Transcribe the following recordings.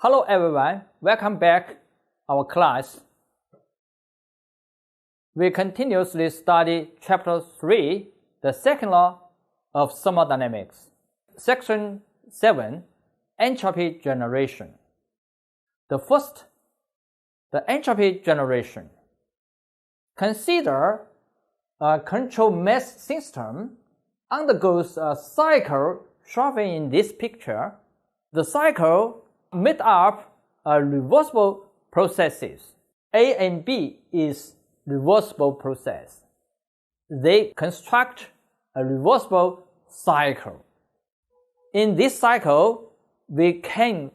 Hello everyone, welcome back our class. We continuously study chapter 3, the second law of thermodynamics. Section 7, entropy generation. The first, the entropy generation. Consider a controlled mass system undergoes a cycle shown in this picture. The cycle made up reversible processes. A and B is reversible process. They construct a reversible cycle. In this cycle, we can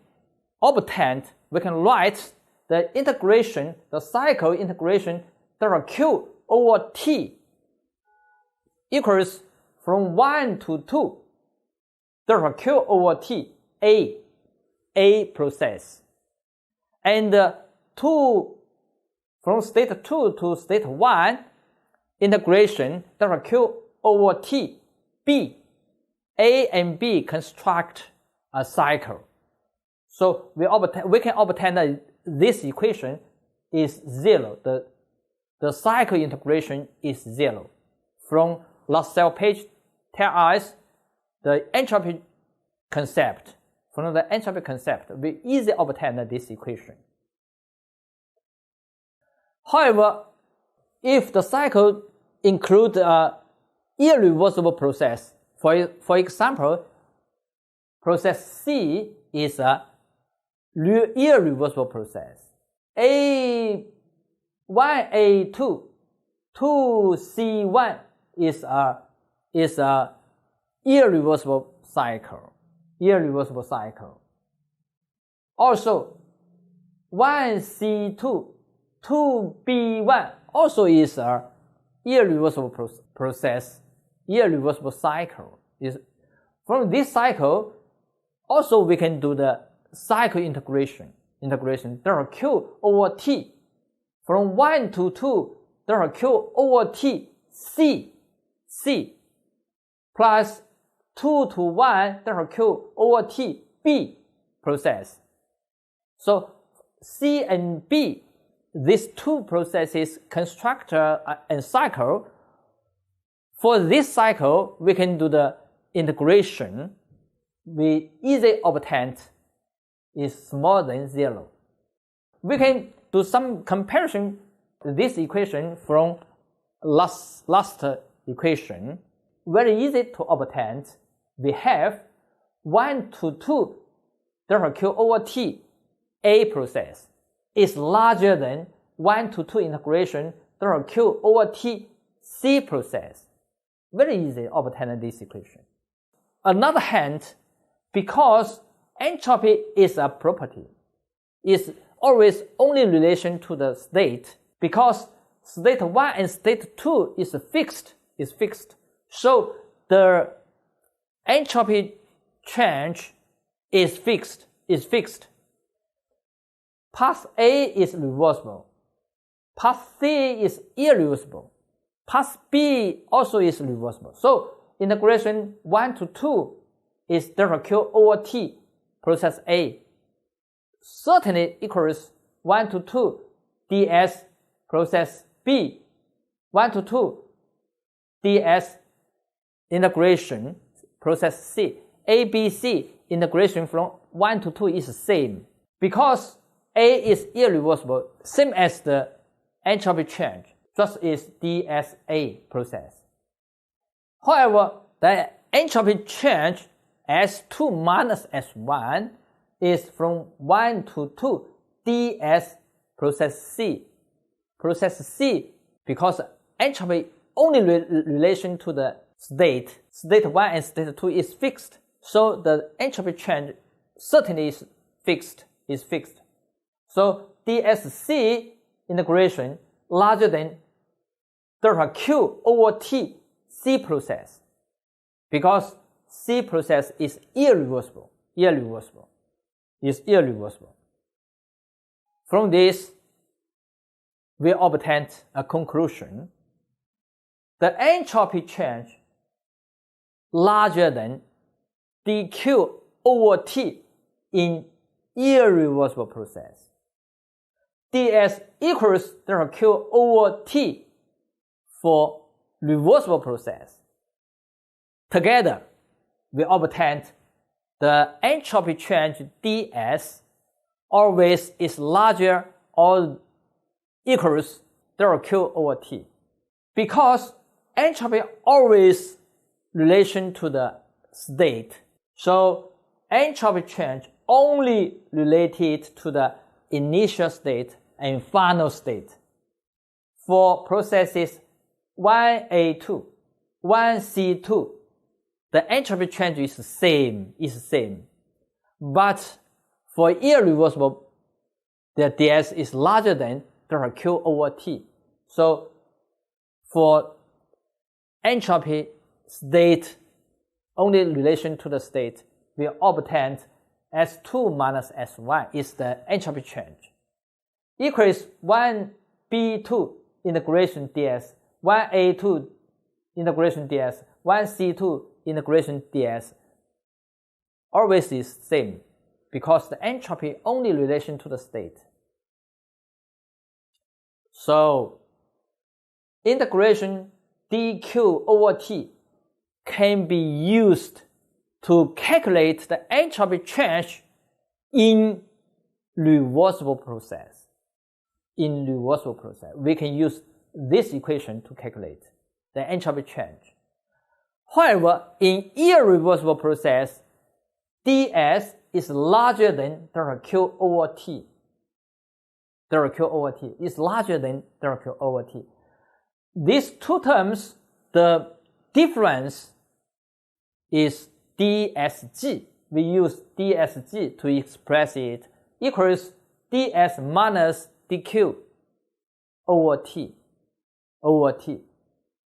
write the integration, the cycle integration delta Q over T equals from 1 to 2 delta Q over T A process, and from state 2 to state 1 integration delta Q over T B. A and B construct a cycle. So we can obtain that this equation is 0. The cycle integration is 0. From last cell page tell us the entropy concept. From the entropy concept, we easily obtain this equation. However, if the cycle includes an irreversible process, for example, process C is a irreversible process. A1, A2, 2C1 is a irreversible cycle. Also, 1C2, 2B1 also is a irreversible process, irreversible cycle. From this cycle, also we can do the cycle integration delta Q over T from 1 to 2 delta Q over T C plus 2 to 1 delta Q over T B process. So C and B, these two processes construct a cycle. For this cycle, we can do the integration. We easily obtain is smaller than 0. We can do some comparison to this equation from last equation. Very easy to obtain. We have 1 to 2 delta Q over T A process is larger than 1 to 2 integration delta Q over T C process. Very easy to obtain this equation. Another hand, because entropy is a property, is always only relation to the state, because state 1 and state 2 is fixed. So the entropy change is fixed. Path A is reversible. Path C is irreversible. Path B also is reversible. So integration 1 to 2 is delta Q over T process A certainly equals 1 to 2 ds process B. 1 to 2 ds integration process C. ABC integration from 1 to 2 is the same. Because A is irreversible, same as the entropy change, just is dSA process. However, the entropy change S2 minus S1 is from 1 to 2 ds process C. Process C, because entropy only relation to the state 1 and state 2 is fixed. So the entropy change certainly is fixed. So dsC integration larger than delta Q over T C process, because C process is irreversible. From this, we obtain a conclusion. The entropy change larger than dq over t in irreversible process. ds equals delta Q over T for reversible process. Together, we obtained the entropy change ds always is larger or equals delta Q over T. Because entropy always relation to the state, so entropy change only related to the initial state and final state. For processes 1A2, 1C2, the entropy change is the same. But for irreversible, the ds is larger than delta Q over T. So for entropy state only relation to the state, we obtained S2 minus S1 is the entropy change. Equals 1B2 integration ds, 1A2 integration ds, 1C2 integration ds always is same because the entropy only relation to the state. So integration dq over t can be used to calculate the entropy change in reversible process. In reversible process, we can use this equation to calculate the entropy change. However, in irreversible process, ds is larger than delta Q over T. Delta Q over T is larger than delta Q over T. These two terms, the difference is dsg. We use dsg to express it equals ds minus dq over T.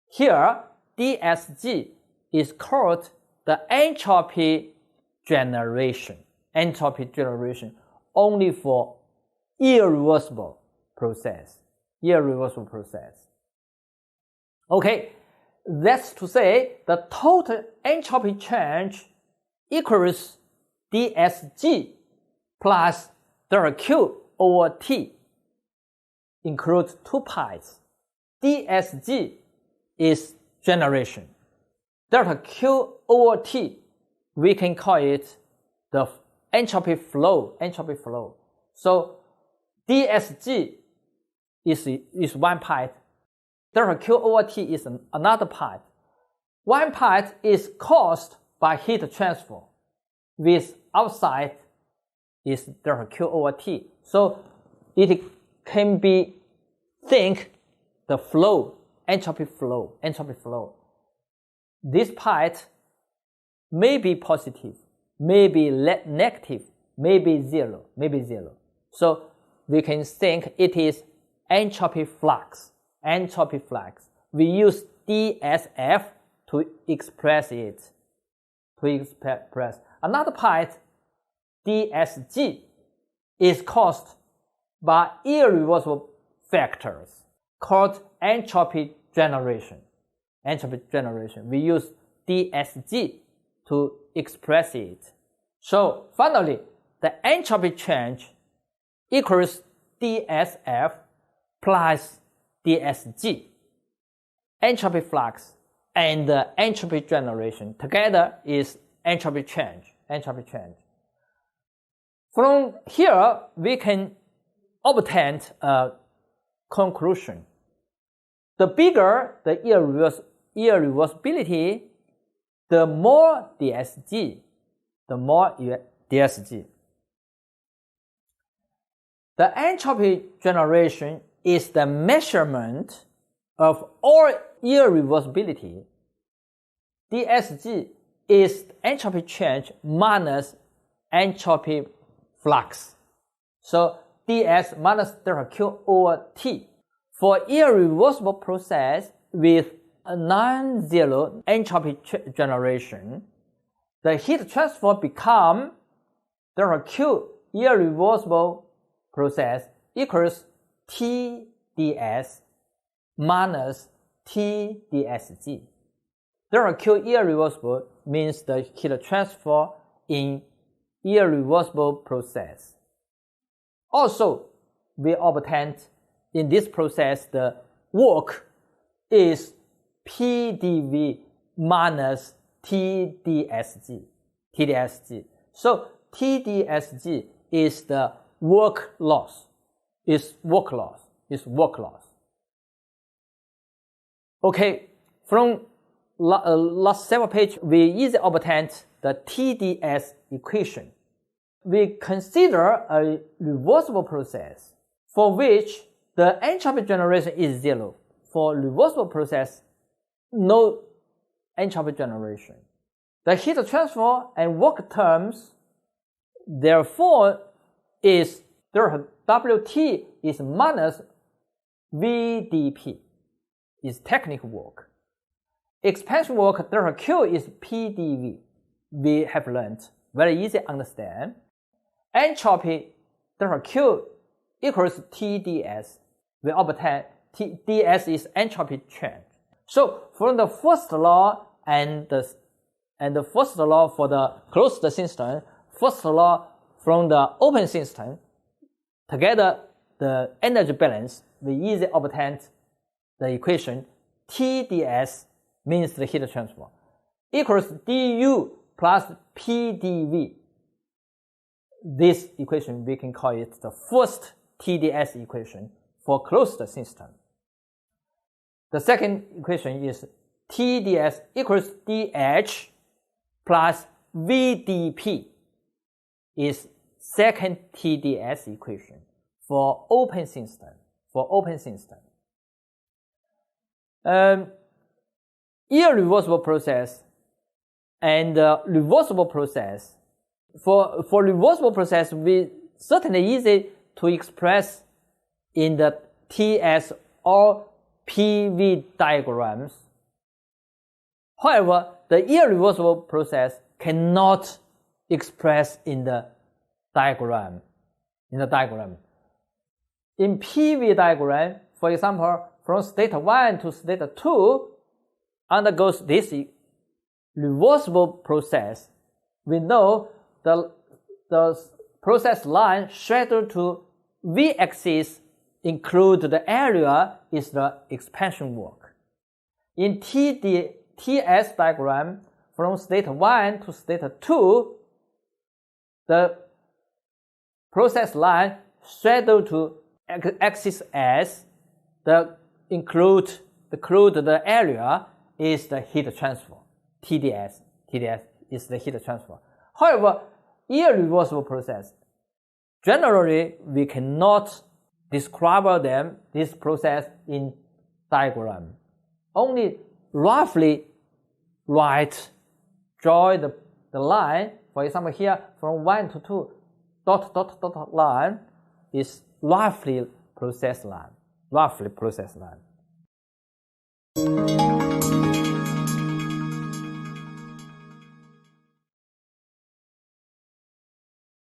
Here, dsg is called the entropy generation. Entropy generation only for irreversible process. Okay, that's to say the total entropy change equals dsg plus delta Q over T includes two parts. dsg is generation. Delta Q over T, we can call it the entropy flow. So dsg is one part. Delta Q over T is another part. One part is caused by heat transfer, with outside is delta Q over T. So it can be think the flow, entropy flow. This part may be positive, may be negative, may be zero. So we can think it is entropy flux. We use DSF to express it. Another part, DSG, is caused by irreversible factors called entropy generation. We use DSG to express it. So finally, the entropy change equals DSF plus DSG. Entropy flux and entropy generation together is entropy change. From here, we can obtain a conclusion. The bigger the irreversibility, the more DSG. The entropy generation is the measurement of all irreversibility. DSG is entropy change minus entropy flux. So ds minus delta Q over T. For irreversible process with a non-zero entropy generation, the heat transfer become delta Q irreversible process equals TdS minus TdSG. Delta Q irreversible means the heat transfer in irreversible process. Also, we obtained in this process the work is PDV minus TDSG. So TDSG is the work loss. Okay, from last several pages, we easily obtained the TDS equation. We consider a reversible process for which the entropy generation is 0. For reversible process, no entropy generation. The heat transfer and work terms, therefore, is WT is minus VdP, is technical work. Expansion work ΔQ is PDV. We have learned, very easy to understand. Entropy ΔQ equals TdS. We obtain TdS is entropy change. So from the first law and the first law for the closed system, first law from the open system, together the energy balance, we easily obtain the equation TdS means the heat transfer equals du plus PDV. This equation we can call it the first TdS equation for closed system. The second equation is TdS equals dH plus VdP is second TdS equation for open system. Irreversible process and reversible process. For reversible process, we certainly easy to express in the TS or PV diagrams. However, the irreversible process cannot express in the diagram. In PV diagram, for example, from state 1 to state 2 undergoes this reversible process. We know the process line scheduled to V-axis include the area is the expansion work. In TS diagram, from state 1 to state 2, the process line scheduled to axis S, the area is the heat transfer. TDS is the heat transfer. However, irreversible process, generally we cannot describe this process in diagram. Only roughly draw the line. For example, here from 1 to 2, dot line is roughly process line.